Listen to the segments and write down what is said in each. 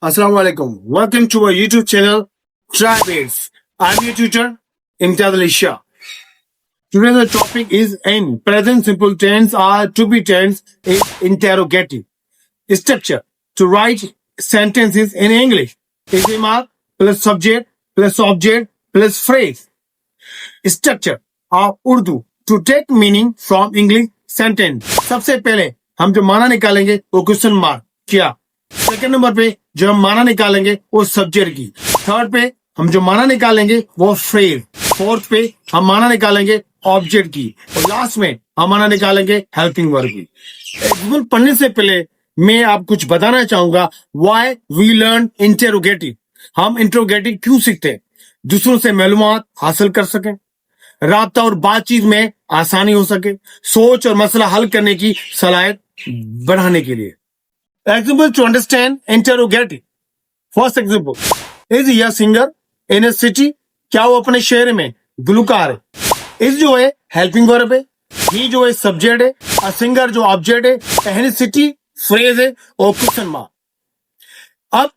Assalamu alaikum. Welcome to our YouTube channel, Tribes. I'm your tutor, Imtiaz Ali Shah. Today the topic is in present simple tense or to be tense is interrogative. Structure. To write sentences in English is mark plus subject plus object plus phrase. Structure of Urdu. To take meaning from English sentence. सबसे पहले हम जो माना निकालेंगे वो question mark क्या. Second number पे जो हम माना निकालेंगे वो सब्जेक्ट की. थर्ड पे हम जो माना निकालेंगे वो फ्रेज. फोर्थ पे हम माना निकालेंगे ऑब्जेक्ट की. और लास्ट में हम माना निकालेंगे हेल्पिंग वर्ब की. एग्जाम्पल पढ़ने से पहले मैं आप कुछ बताना चाहूंगा. Why we learn interrogative. हम इंटेरोगेटिव क्यों सीखते हैं? दूसरों से मालूमात हासिल कर सकें, राब्ता और बातचीत में आसानी हो सके, सोच और मसला हल करने की सलाहियत बढ़ाने के लिए. Example to understand interrogative. First example. Is he a singer in a city? क्या वो अपने शहर में गुलकार है? Is जो है हेल्पिंग वर्ब है, he जो है सब्जेक्ट है, a singer जो ऑब्जेक्ट है, in a city फ्रेज है और क्वेश्चन मार्क. अब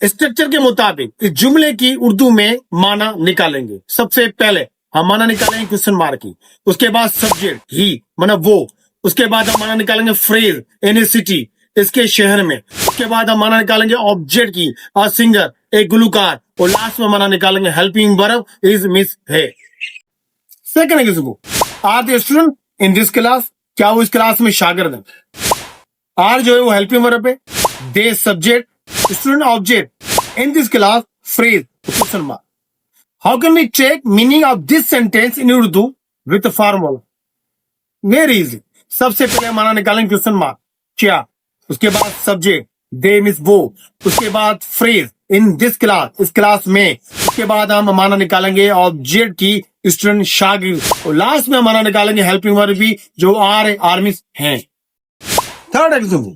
स्ट्रक्चर के मुताबिक इस जुमले की उर्दू में माना निकालेंगे. सबसे पहले हम माना निकालेंगे क्वेश्चन मार्क की, उसके बाद सब्जेक्ट ही मतलब वो, उसके बाद हम माना निकालेंगे फ्रेज इन ए सिटी इसके शहर में, उसके बाद हम माना निकालेंगे ऑब्जेक्ट की आ सिंगर एक गुलकार, और लास्ट में माना निकालेंगे हेल्पिंग वर्ब इज मिस है. Second example. Are the student in this class. क्या वो इस क्लास में शागिर्द हैं? आर जो है वो हेल्पिंग वर्ब है, they subject, student object, in this class phrase question mark. How can we check meaning of this sentence in Urdu with formula? Very easy. सबसे पहले माना निकालेंगे क्वेश्चन मार्क क्या, उसके बाद सब्जेक्ट दे मिस वो, उसके बाद फ्रेज इन दिस क्लास इस क्लास में, उसके बाद हम माना निकालेंगे ऑब्जेक्ट की स्टूडेंट शागिर्द, और लास्ट में माना निकालेंगे हेल्पिंग वर्ब भी जो आर मिस हैं. Third example.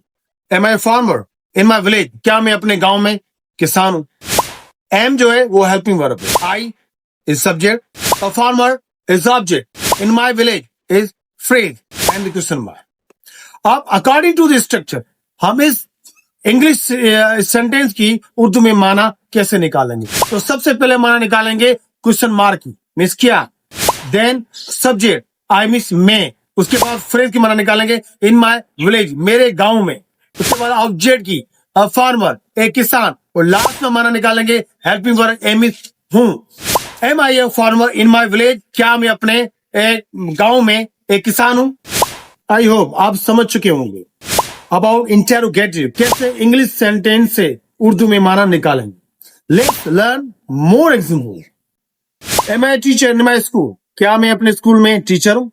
Am I farmer in my village. क्या मैं अपने गांव में किसान हूं? एम जो है वो हेल्पिंग वर्ब है, I is subject, a farmer is object, in my village is phrase and the question mark. अब अकॉर्डिंग टू द स्ट्रक्चर हम इस इंग्लिश सेंटेंस की उर्दू में माना कैसे निकालेंगे? तो सबसे पहले माना निकालेंगे क्वेश्चन मार्क की, मिस क्या, देन सब्जेक्ट आई मिस में, उसके बाद फ्रेज की माना निकालेंगे इन माय विलेज मेरे गांव में, उसके बाद ऑब्जेक्ट की अ फार्मर एक किसान, और लास्ट में माना निकालेंगे हेल्पिंग वर्ब ए मिस हूं. Am I a farmer in my village. क्या मैं अपने गांव में एक किसान हूं? आई होप आप समझ चुके होंगे अबाउट इंटेरोगेटिव, कैसे इंग्लिश सेंटेंस से उर्दू में माना निकालेंगे. Let's learn more example. Am I teacher in my school. क्या मैं अपने स्कूल में टीचर हूं?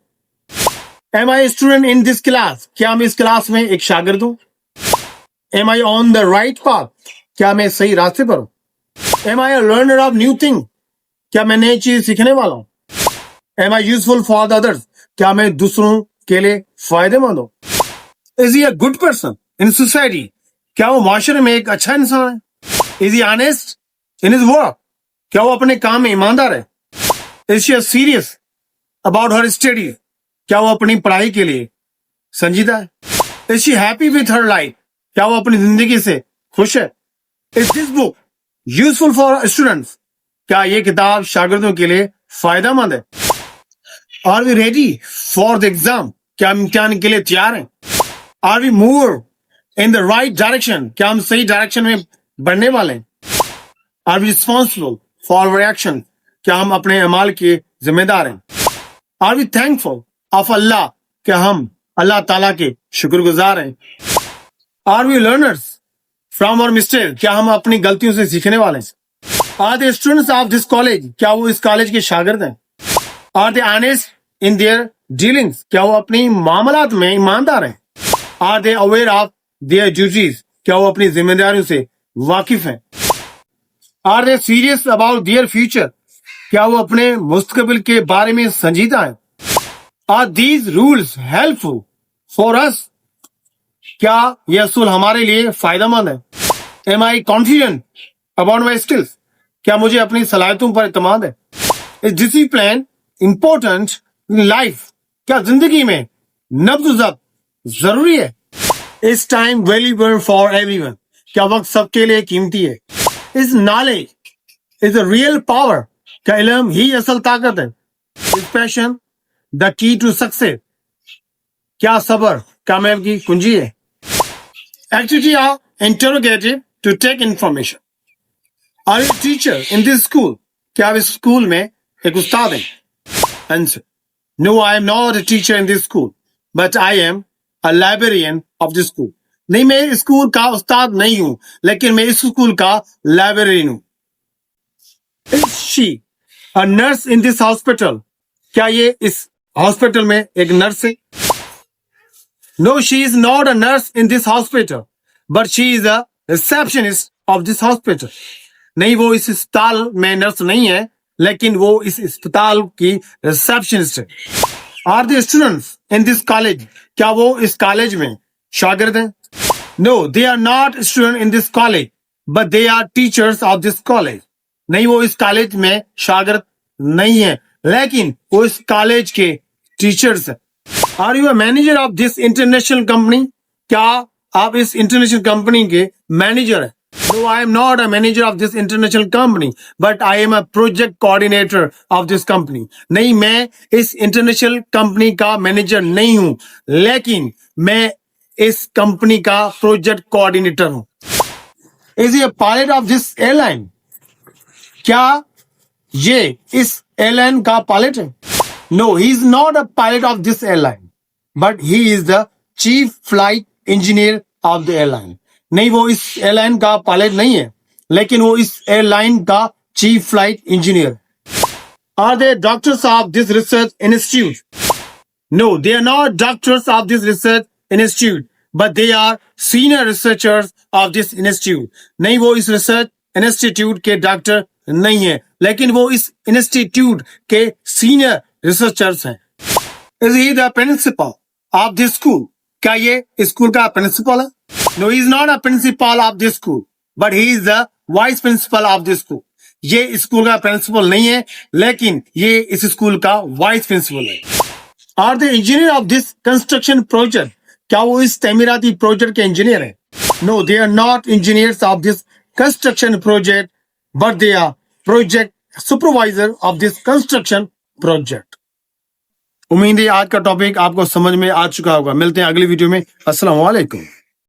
Am I student in this class. क्या मैं इस क्लास में एक शागिर्द हूं? Am I on the right path. क्या मैं सही रास्ते पर हूं? Am I a learner of new thing. क्या मैं नई चीज सीखने वाला हूं? Am I useful for the others. क्या मैं दूसरों के लिए फायदेमंद हूं? Is he a good person in society. क्या वो माशरे में एक अच्छा इंसान है? Is he honest in his work. क्या वो अपने काम में ईमानदार है? Is she serious about her study. क्या वो अपनी पढ़ाई के लिए संजीदा है? Is she happy with her life. क्या वो अपनी जिंदगी से खुश है? Is this book useful for students. क्या ये किताब शागिर्दों के लिए फायदेमंद है? Are we ready for the exam. क्या हम इम्तिहान के लिए तैयार हैं? Are we move in the right direction. क्या हम सही डायरेक्शन में बढ़ने वाले हैं? Are we responsible for our action. क्या हम अपने अमाल के जिम्मेदार हैं? Are we thankful of Allah. क्या हम अल्लाह ताला के शुक्रगुजार हैं? Are we learners from our mistake. क्या हम अपनी गलतियों से सीखने वाले हैं? Are the students of this college. क्या वो इस कॉलेज के शागिर्द हैं? Are they honest in their dealings. क्या वो अपनी मामलात में ईमानदार हैं? Are they aware of their duties. क्या वो अपनी जिम्मेदारियों से वाकिफ हैं? Are they serious about their future. क्या वो अपने मुस्तकबिल के बारे में संजीदा हैं? Are these rules helpful for अस. क्या यह असूल हमारे लिए फायदेमंद है? Am I confident about my skills. क्या मुझे अपनी सलाहियतों पर इत्मीनान है? Is discipline important in life. क्या जिंदगी में नब्ज जब्त जरूरी है? Is time valuable for everyone. क्या वक्त सबके लिए कीमती है? Is knowledge is a real power? क्या इल्म ही असल ताकत है? Is passion the key to success? क्या सबर कामयाबी की कुंजी है? Activity are interrogative to take information. Are you a teacher in this school? क्या आप इस स्कूल में एक उस्ताद हैं? Answer: No, I am not a teacher in this school, but I am a librarian of this school. नहीं, मैं इस school का उस्ताद नहीं हूं, लेकिन मैं इस स्कूल का लाइब्रेरियन हूं. Is she a nurse in this hospital? क्या ये इस हॉस्पिटल में एक नर्स है? No, she is not a nurse in this hospital, but she is a receptionist of this hospital. नहीं, वो इस अस्पताल में नर्स नहीं है, लेकिन वो इस अस्पताल की रिसेप्शनिस्ट है. Are the students in this college? क्या वो इस कॉलेज में शागिर्द हैं? No, they are not students in this college, but they are teachers of this college. नहीं, वो इस कॉलेज में शागिर्द नहीं है, लेकिन वो इस कॉलेज के टीचर्स हैं. Are you a manager of this international company? क्या आप इस इंटरनेशनल कंपनी के मैनेजर हैं? No, I am not a manager of this international company, but I am a project coordinator of this company. नहीं, मैं इस international company का manager नहीं हूं, लेकिन मैं इस कंपनी का प्रोजेक्ट कोऑर्डिनेटर हूं. Is he a pilot of this airline? क्या ये इस एयरलाइन का पायलट है? No, he is not a pilot of this airline, but he is the chief flight engineer of the airline. नहीं, वो इस एयरलाइन का पायलट नहीं है, लेकिन वो इस एयरलाइन का chief flight engineer. Are they doctors of this research institute? No, they are not doctors of this research institute, but they are senior researchers of this institute. नहीं, वो इस रिसर्च इंस्टीट्यूट के डॉक्टर नहीं है, लेकिन वो इस इंस्टीट्यूट के सीनियर रिसर्चर्स हैं. Is he the principal of this school? क्या ये स्कूल का प्रिंसिपल है? No, he is not a principal of this school, but he is the vice principal of this school. ये स्कूल का principal नहीं है, लेकिन ये इस स्कूल का वाइस प्रिंसिपल है. Are the engineer of this construction project? क्या वो इस तमीराती प्रोजेक्ट के इंजीनियर हैं? No, they are not engineers of this construction project, but they are project supervisor of this construction project. उम्मीद है आज का टॉपिक आपको समझ में आ चुका होगा. मिलते हैं अगली वीडियो में. अस्सलाम वालेकुम.